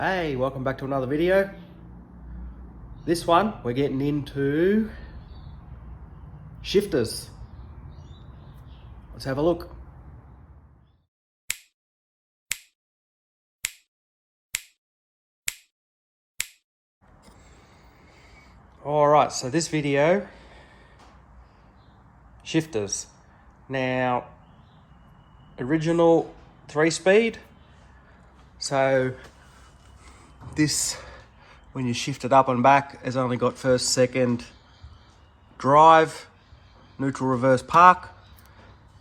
Hey, welcome back to another video. This one, we're getting into shifters. Let's have a look. Alright, so this video, shifters. Now, original 3-speed. So this, when you shift it up and back, has only got first, second, drive, neutral, reverse, park.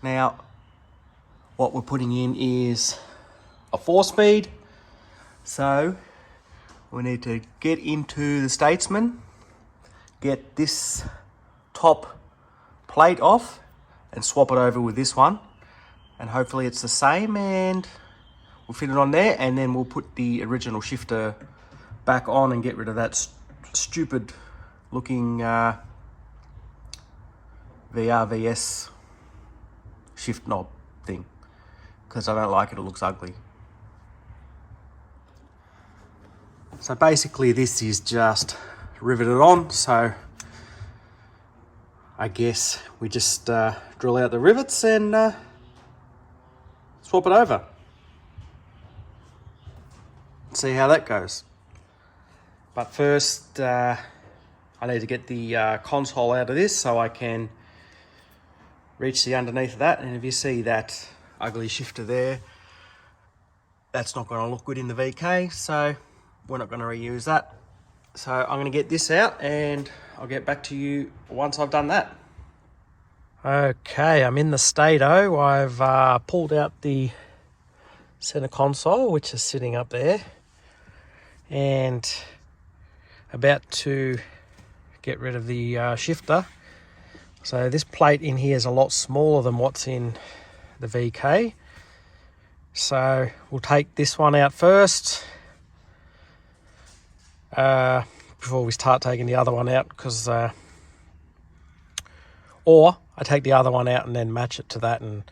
Now, what we're putting in is a 4-speed. So we need to get into the Statesman, get this top plate off and swap it over with this one. And hopefully it's the same, and we'll fit it on there, and then we'll put the original shifter back on and get rid of that stupid looking VRVS shift knob thing, because I don't like it, it looks ugly. So basically this is just riveted on, so I guess we just drill out the rivets and swap it over. See how that goes. But first I need to get the console out of this so I can reach the underneath of that. And if you see that ugly shifter there, that's not going to look good in the VK, so we're not going to reuse that. So I'm going to get this out and I'll get back to you once I've done that. Okay, I'm in the Stato. I've pulled out the center console, which is sitting up there, and about to get rid of the shifter. So this plate in here is a lot smaller than what's in the VK. So we'll take this one out first before we start taking the other one out, because or I take the other one out and then match it to that and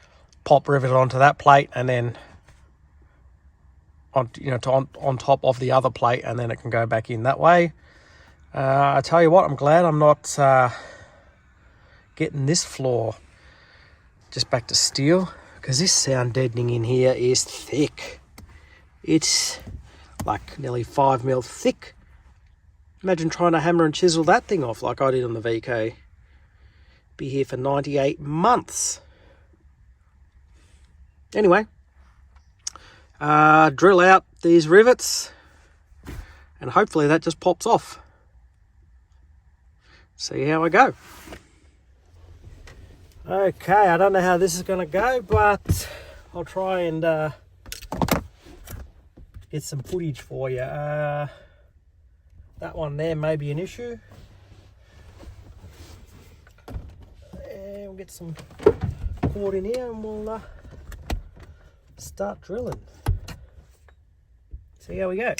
pop rivet it onto that plate, and then on top of the other plate, and then it can go back in that way. I tell you what, I'm glad I'm not getting this floor just back to steel, because this sound deadening in here is thick. It's like nearly 5 mil thick. Imagine trying to hammer and chisel that thing off like I did on the VK. Be here for 98 months. Anyway, drill out these rivets and hopefully that just pops off. See how I go. Okay, I don't know how this is going to go, but I'll try and get some footage for you. That one there may be an issue. And we'll get some cord in here and we'll start drilling. See how we go.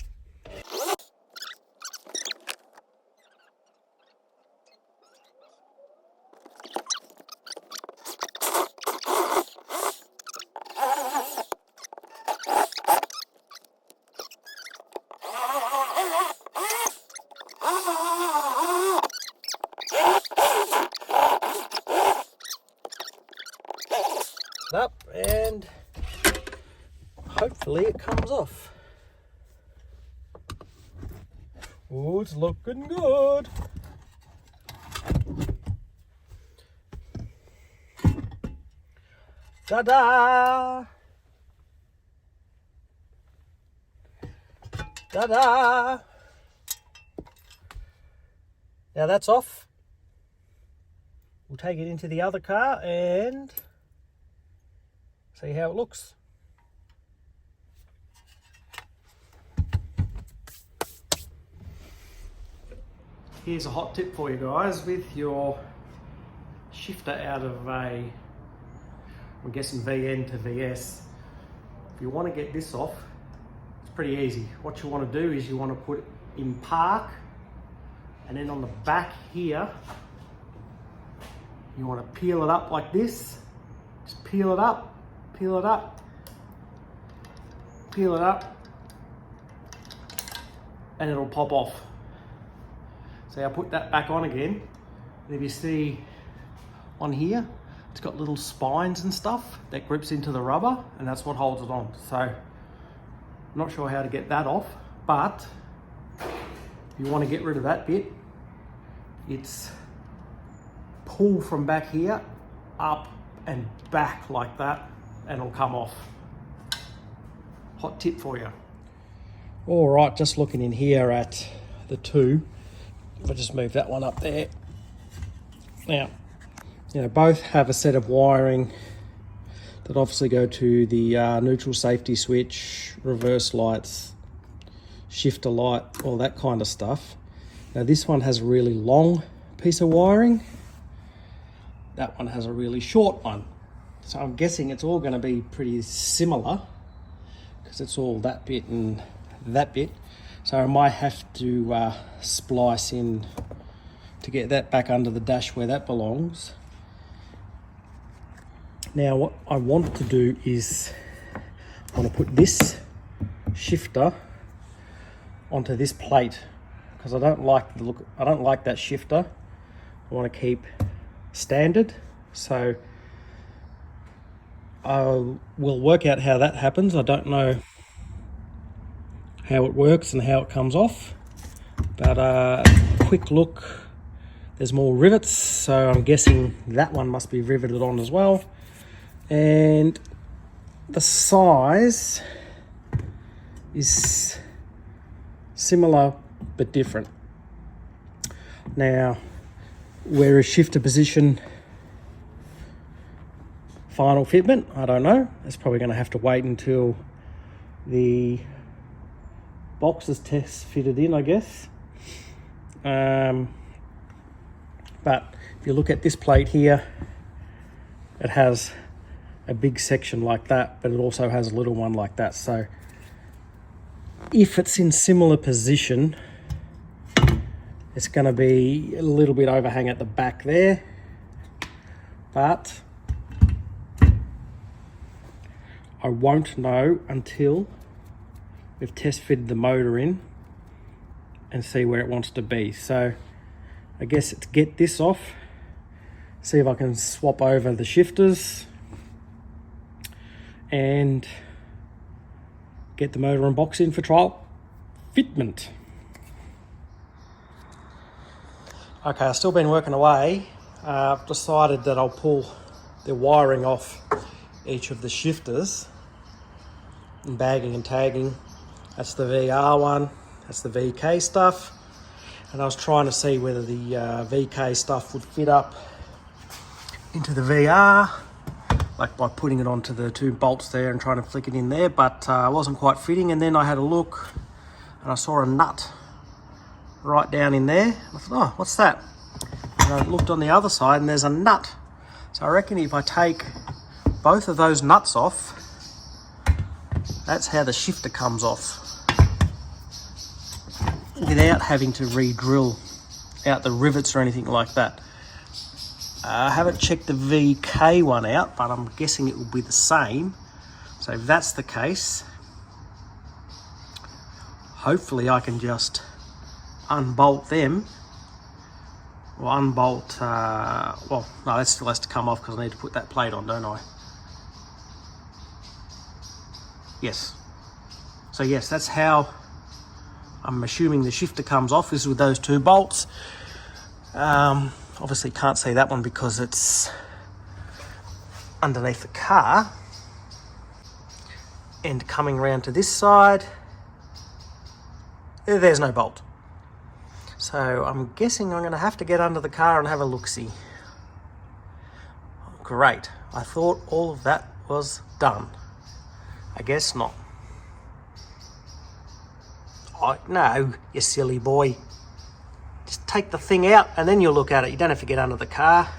Up, and hopefully it comes off. Oh, it's looking good. Ta-da! Ta-da! Now that's off. We'll take it into the other car and see how it looks. Here's a hot tip for you guys with your shifter out of a, I'm guessing VN to VS. If you want to get this off, it's pretty easy. What you want to do is you want to put it in park, and then on the back here, you want to peel it up like this. Just peel it up, peel it up, peel it up, and it'll pop off. So I'll put that back on again. And if you see on here, it's got little spines and stuff that grips into the rubber, and that's what holds it on. So I'm not sure how to get that off, but if you want to get rid of that bit, it's pull from back here up and back like that, and it'll come off. Hot tip for you. All right, just looking in here at the two. If I just move that one up there. Now, you know, both have a set of wiring that obviously go to the neutral safety switch, reverse lights, shifter light, all that kind of stuff. Now this one has a really long piece of wiring. That one has a really short one. So I'm guessing it's all going to be pretty similar because it's all that bit and that bit. So I might have to splice in to get that back under the dash where that belongs. Now what I want to do is I want to put this shifter onto this plate because I don't like the look. I don't like that shifter. I want to keep standard. So I will work out how that happens. I don't know how it works and how it comes off, but quick look, there's more rivets, so I'm guessing that one must be riveted on as well. And the size is similar but different. Now, where is shifter position final fitment? I don't know. It's probably going to have to wait until the box is test fitted in, I guess. But if you look at this plate here, it has a big section like that, but it also has a little one like that. So if it's in similar position, it's going to be a little bit overhang at the back there, but I won't know until we've test fitted the motor in and see where it wants to be. So I guess it's get this off, see if I can swap over the shifters and get the motor and box in for trial fitment. Okay, I've still been working away. I've decided that I'll pull the wiring off each of the shifters and bagging and tagging. That's the VR one, that's the VK stuff. And I was trying to see whether the VK stuff would fit up into the VR, like by putting it onto the two bolts there and trying to flick it in there, but it wasn't quite fitting. And then I had a look and I saw a nut right down in there. I thought, oh, what's that? And I looked on the other side and there's a nut. So I reckon if I take both of those nuts off, that's how the shifter comes off, without having to re-drill out the rivets or anything like that. I haven't checked the VK one out, but I'm guessing it will be the same. So if that's the case, hopefully I can just unbolt them, or unbolt, well, no, that still has to come off because I need to put that plate on, don't I? Yes. So yes, that's how I'm assuming the shifter comes off, is with those two bolts. Obviously can't see that one because it's underneath the car. And coming around to this side, there's no bolt. So I'm guessing I'm going to have to get under the car and have a look-see. Great. I thought all of that was done. I guess not. Oh, no, you silly boy. Just take the thing out and then you'll look at it. You don't have to get under the car.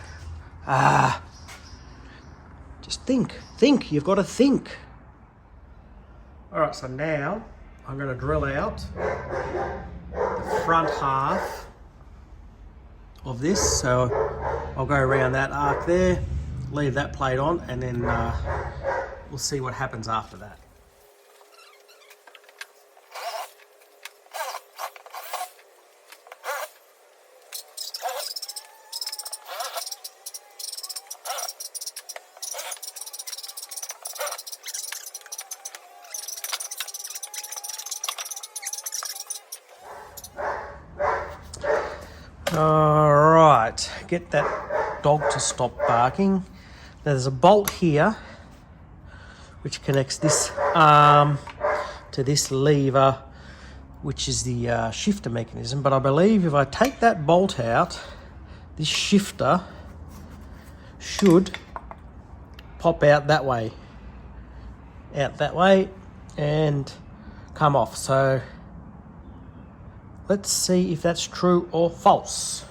Just think. Think. You've got to think. All right, so now I'm going to drill out the front half of this. So I'll go around that arc there, leave that plate on, and then we'll see what happens after that. Alright, get that dog to stop barking. Now there's a bolt here which connects this arm to this lever, which is the shifter mechanism. But I believe if I take that bolt out, this shifter should pop out that way, and come off. So let's see if that's true or false.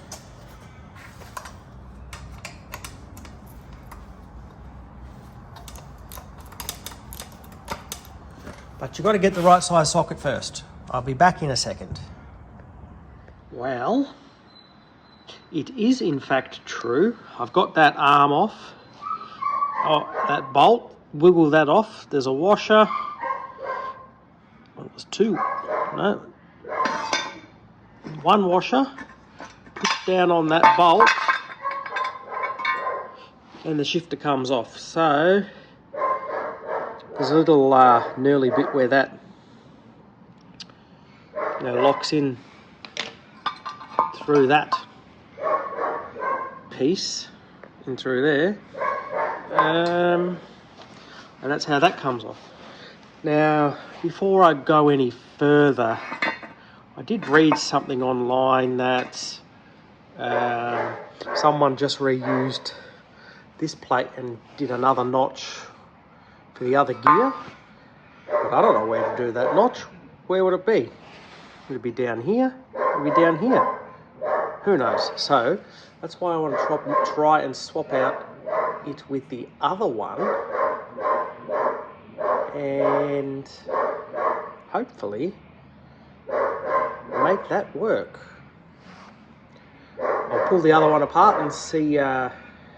But you've got to get the right size socket first. I'll be back in a second. Well, it is in fact true. I've got that arm off. Oh, that bolt, wiggle that off. There's a washer. Well, there's two. No. One washer. Push down on that bolt. And the shifter comes off. So there's a little knurly bit where that locks in through that piece and through there, and that's how that comes off. Now, before I go any further, I did read something online that someone just reused this plate and did another notch for the other gear, but I don't know where to do that notch. Where would it be? Would it be down here? Would it be down here? Who knows? So that's why I want to try and swap out it with the other one, and hopefully make that work. I'll pull the other one apart and see how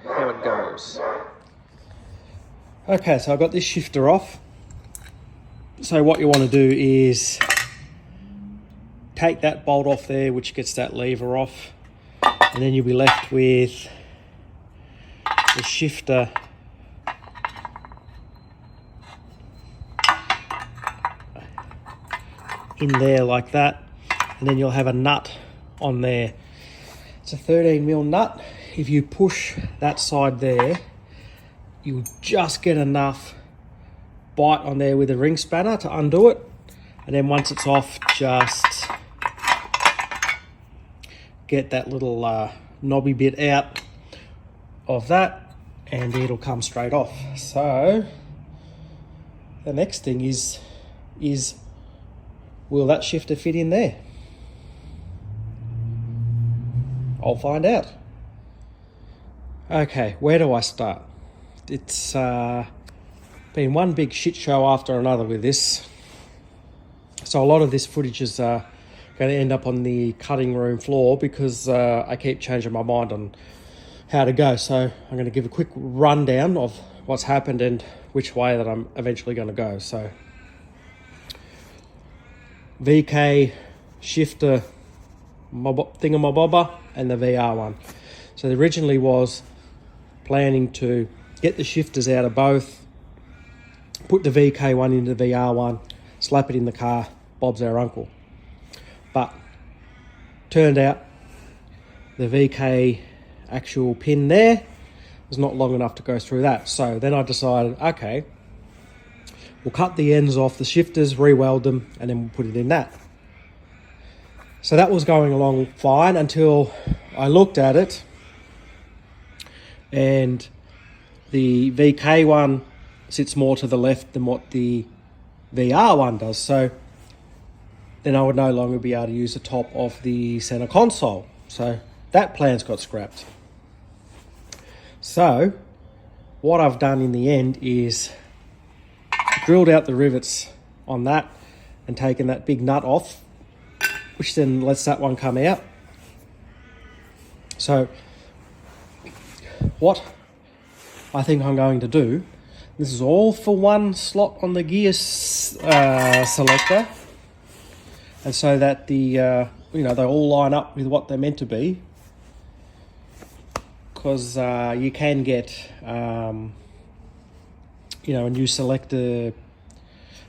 it goes. Okay, so I've got this shifter off. So what you want to do is take that bolt off there, which gets that lever off, and then you'll be left with the shifter in there like that, and then you'll have a nut on there. It's a 13mm nut. If you push that side there, you'll just get enough bite on there with a ring spanner to undo it, and then once it's off, just get that little knobby bit out of that and it'll come straight off. So the next thing is will that shifter fit in there? I'll find out. Okay, where do I start? It's been one big shit show after another with this. So a lot of this footage is going to end up on the cutting room floor because I keep changing my mind on how to go. So I'm going to give a quick rundown of what's happened and which way that I'm eventually going to go. So VK shifter thingamabobber and the VR one. So originally was planning to get the shifters out of both, put the VK one into the VR one, slap it in the car, Bob's our uncle. But turned out the VK actual pin there was not long enough to go through that. So then I decided, okay, we'll cut the ends off the shifters, re-weld them, and then we'll put it in that. So that was going along fine until I looked at it, and the VK one sits more to the left than what the VR one does. So then I would no longer be able to use the top of the center console. So that plan's got scrapped. So what I've done in the end is drilled out the rivets on that and taken that big nut off, which then lets that one come out. So what I think I'm going to do, this is all for one slot on the gear selector, and so that the they all line up with what they're meant to be, because you can get a new selector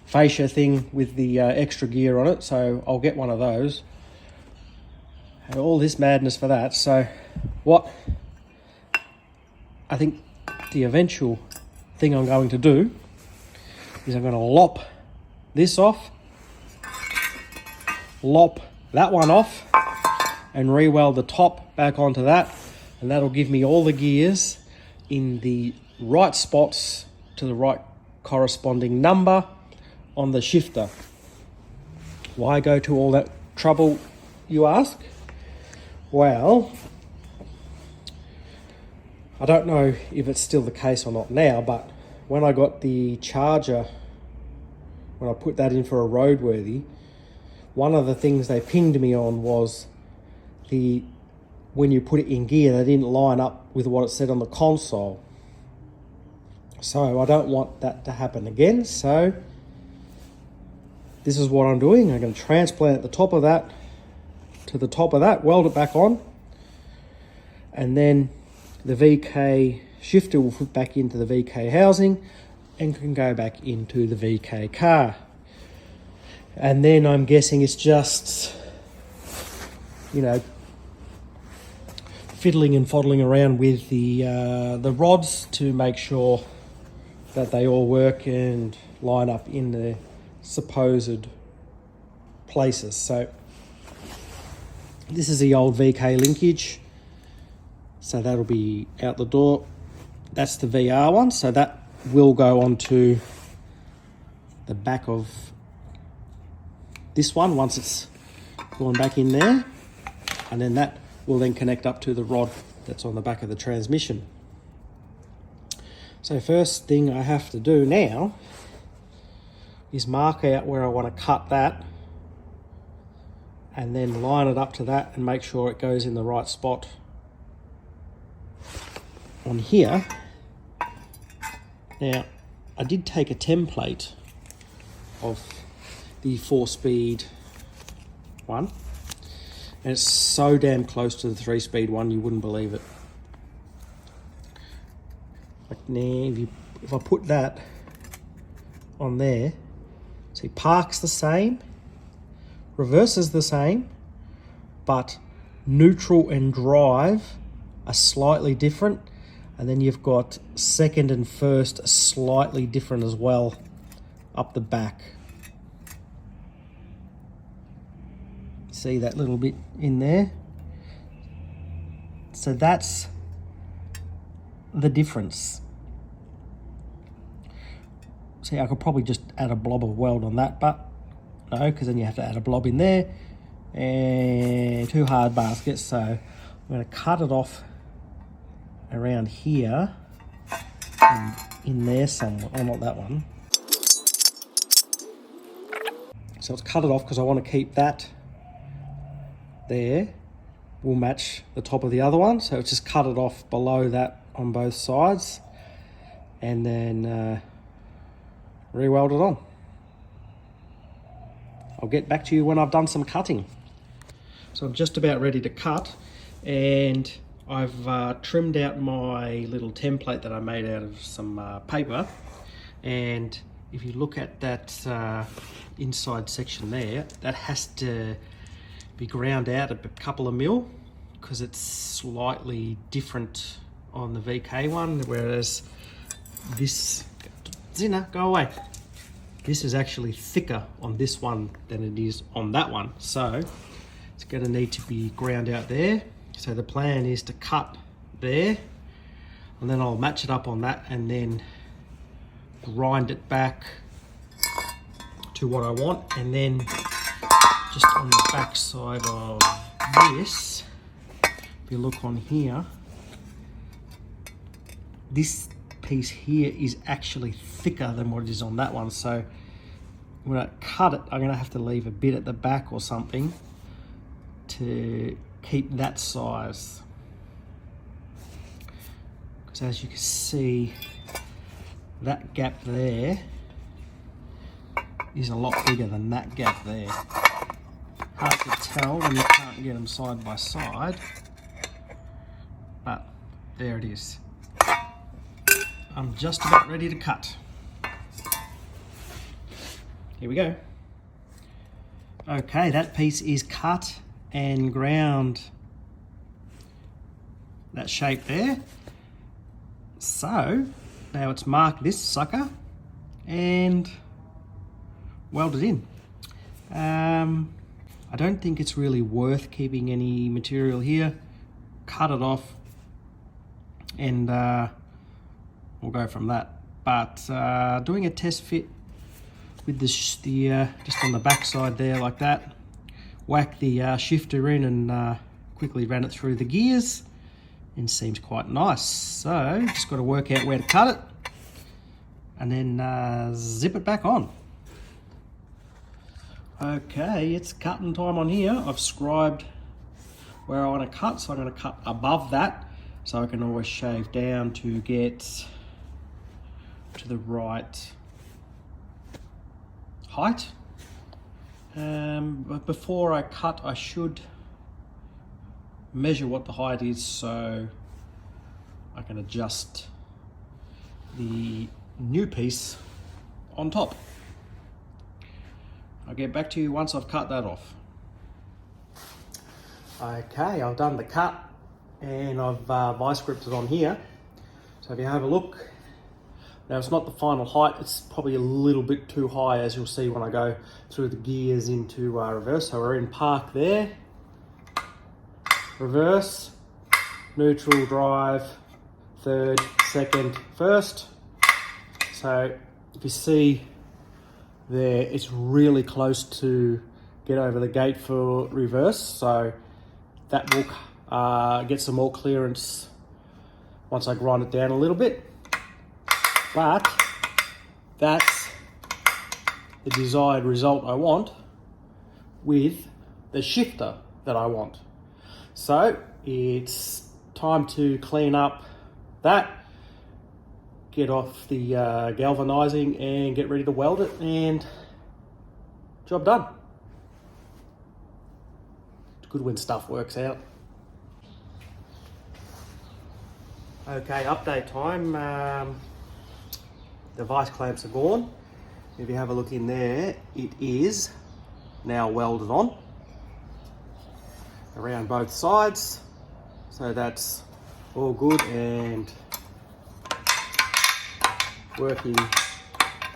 fascia thing with the extra gear on it. So I'll get one of those, all this madness for that. So what I think the eventual thing I'm going to do is I'm going to lop this off, lop that one off, and re-weld the top back onto that, and that'll give me all the gears in the right spots to the right corresponding number on the shifter. Why go to all that trouble, you ask? Well, I don't know if it's still the case or not now, but when I got the charger, when I put that in for a roadworthy, one of the things they pinged me on was when you put it in gear, they didn't line up with what it said on the console. So I don't want that to happen again. So this is what I'm doing. I'm going to transplant the top of that to the top of that, weld it back on, and then the VK shifter will fit back into the VK housing and can go back into the VK car. And then I'm guessing it's just, you know, fiddling and foddling around with the rods to make sure that they all work and line up in the supposed places. So this is the old VK linkage, so that'll be out the door. That's the VR one, so that will go onto the back of this one once it's gone back in there, and then that will then connect up to the rod that's on the back of the transmission. So first thing I have to do now is mark out where I want to cut that, and then line it up to that and make sure it goes in the right spot on here. Now, I did take a template of the 4-speed one, and it's so damn close to the 3-speed one you wouldn't believe it. Like now, if I put that on there, see, park's the same, reverse is the same, but neutral and drive are slightly different, and then you've got second and first slightly different as well up the back. See that little bit in there? So that's the difference. See, I could probably just add a blob of weld on that, but no, because then you have to add a blob in there, and 2 hard baskets. So I'm going to cut it off around here and in there somewhere. Oh, not that one. So let's cut it off because I want to keep that there. Will match the top of the other one. So just cut it off below that on both sides, and then re-weld it on. I'll get back to you when I've done some cutting. So I'm just about ready to cut, and I've trimmed out my little template that I made out of some paper, and if you look at that inside section there, that has to be ground out a couple of mil because it's slightly different on the VK one, whereas this, Zina, go away. This is actually thicker on this one than it is on that one, so it's going to need to be ground out there. So the plan is to cut there, and then I'll match it up on that and then grind it back to what I want. And then just on the back side of this, if you look on here, this piece here is actually thicker than what it is on that one. So when I cut it, I'm going to have to leave a bit at the back or something to keep that size. Because as you can see, that gap there is a lot bigger than that gap there. Hard to tell when you can't get them side by side, but there it is. I'm just about ready to cut. Here we go. Okay, that piece is cut and ground that shape there. So now it's marked this sucker and welded in. I don't think it's really worth keeping any material here. Cut it off and we'll go from that. But doing a test fit with the just on the back side there like that, whack the shifter in and quickly ran it through the gears, and seems quite nice. So just got to work out where to cut it and then zip it back on. Okay, it's cutting time on here. I've scribed where I want to cut, so I'm going to cut above that so I can always shave down to get to the right height. But before I cut, I should measure what the height is so I can adjust the new piece on top. I'll get back to you once I've cut that off. Okay, I've done the cut and I've vice gripped it on here. So if you have a look, now it's not the final height, it's probably a little bit too high, as you'll see when I go through the gears into reverse. So we're in park there, reverse, neutral, drive, third, second, first. So if you see there, it's really close to get over the gate for reverse, so that will get some more clearance once I grind it down a little bit. But that's the desired result I want with the shifter that I want. So it's time to clean up that, get off the galvanizing and get ready to weld it, and job done. It's good when stuff works out. Okay, update time. The vice clamps are gone. If you have a look in there, it is now welded on around both sides. So that's all good and working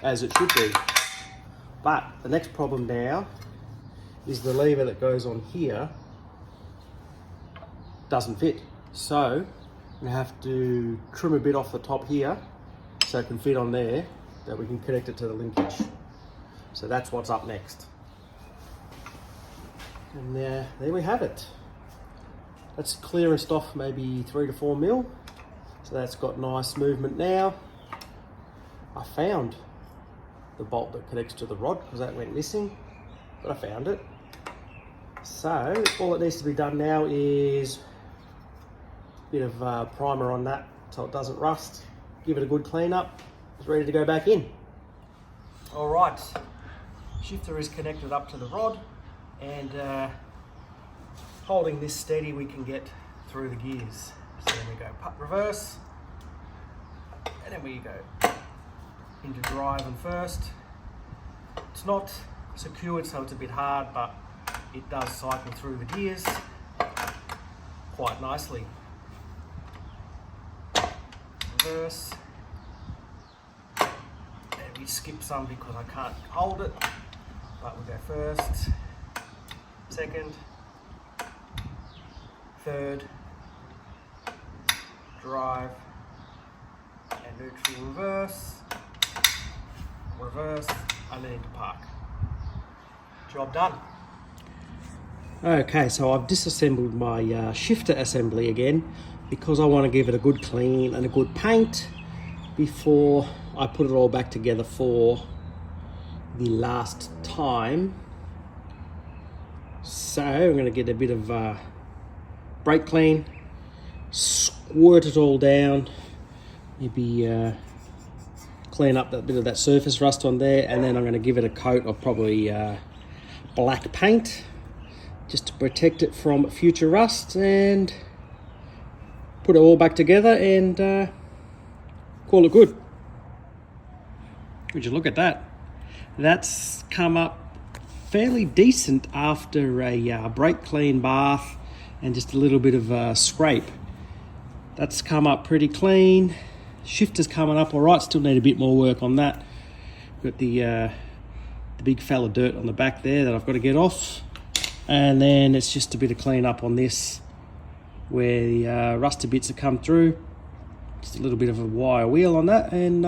as it should be. But the next problem now is the lever that goes on here doesn't fit. So I'm gonna have to trim a bit off the top here so it can fit on there, that we can connect it to the linkage. So that's what's up next. And there we have it. That's clearanced off maybe 3 to 4 mil. So that's got nice movement now. I found the bolt that connects to the rod because that went missing, but I found it. So all that needs to be done now is a bit of primer on that so it doesn't rust. Give it a good clean up. It's ready to go back in. All right, shifter is connected up to the rod, and holding this steady we can get through the gears. So then we go reverse, and then we go into drive and first. It's not secured, so it's a bit hard, but it does cycle through the gears quite nicely. Reverse, and we skip some because I can't hold it, but we go first, second, third, drive, and neutral, reverse, reverse, and then into park. Job done. Okay, so I've disassembled my shifter assembly again because I want to give it a good clean and a good paint before I put it all back together for the last time. So I'm going to get a bit of brake clean, squirt it all down, maybe clean up that bit of that surface rust on there, and then I'm going to give it a coat of probably black paint just to protect it from future rust, and put it all back together and call it good. Would you look at that? That's come up fairly decent after a brake clean bath and just a little bit of a scrape. That's come up pretty clean. Shifter's coming up all right, still need a bit more work on that. Got the big fella dirt on the back there that I've got to get off. And then it's just a bit of clean up on this where the rusty bits have come through. Just a little bit of a wire wheel on that, and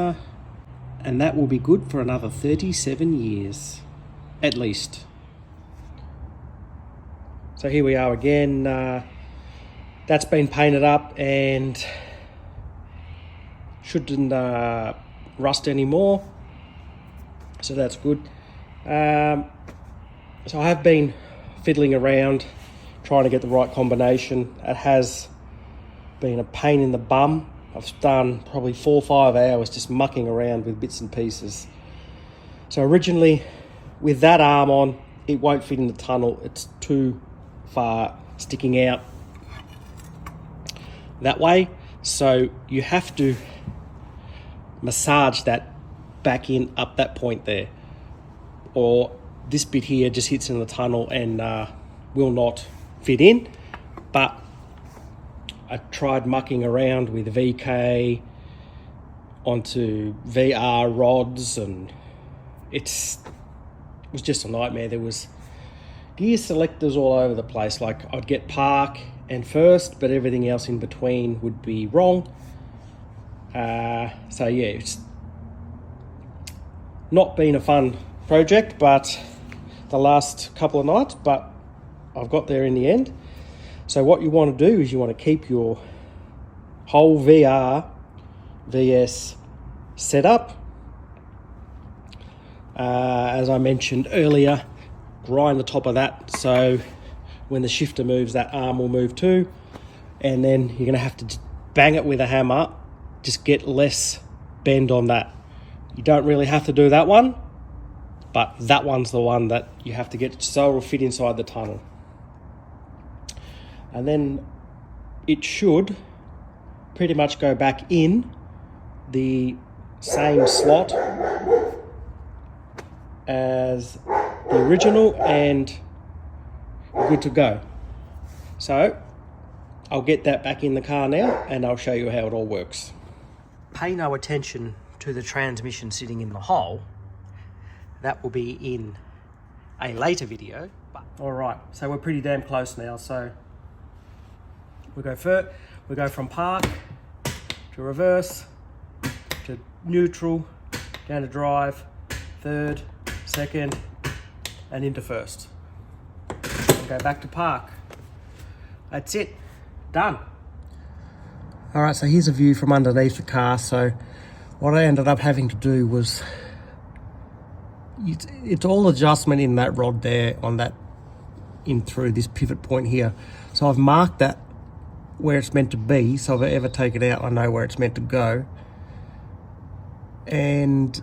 that will be good for another 37 years, at least. So here we are again. That's been painted up and shouldn't rust anymore, so that's good. So I have been fiddling around trying to get the right combination. It has been a pain in the bum. I've done probably 4 or 5 hours just mucking around with bits and pieces. So originally with that arm on, it won't fit in the tunnel. It's too far sticking out that way. So you have to massage that back in up that point there, or this bit here just hits in the tunnel and will not fit in. But I tried mucking around with VK onto VR rods, and it was just a nightmare. There was gear selectors all over the place. Like I'd get park and first, but everything else in between would be wrong. So yeah, it's not been a fun project, but the last couple of nights, but I've got there in the end. So what you want to do is you want to keep your whole VR VS setup. As I mentioned earlier, grind the top of that so when the shifter moves, that arm will move too. And then you're going to have to just bang it with a hammer, just get less bend on that. You don't really have to do that one, but that one's the one that you have to get so it'll fit inside the tunnel. And then it should pretty much go back in the same slot as the original and good to go. So I'll get that back in the car now and I'll show you how it all works. Pay no attention to the transmission sitting in the hole. That will be in a later video. All right, so we're pretty damn close now. So we go from park to reverse to neutral, down to drive, third, second, and into first. And go back to park. That's it, done. All right, so here's a view from underneath the car. So what I ended up having to do was, it's all adjustment in that rod there on that, in through this pivot point here. So I've marked that where it's meant to be, so if I ever take it out I know where it's meant to go. And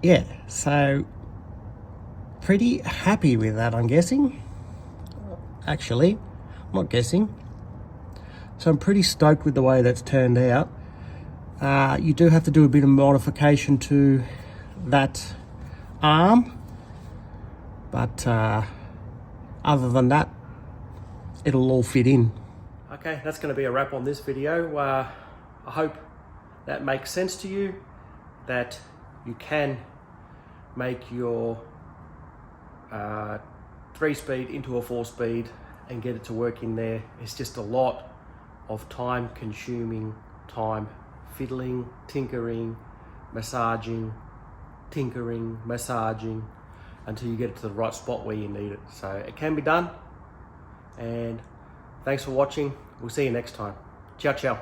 yeah, so pretty happy with that, I'm guessing. Actually, I'm not guessing. So I'm pretty stoked with the way that's turned out. You do have to do a bit of modification to that arm, but other than that, it'll all fit in. Okay, that's going to be a wrap on this video. I hope that makes sense to you, that you can make your 3-speed into a 4-speed and get it to work in there. It's just a lot of time-consuming time fiddling, tinkering, massaging, until you get it to the right spot where you need it. So it can be done, and thanks for watching. We'll see you next time. Ciao, ciao.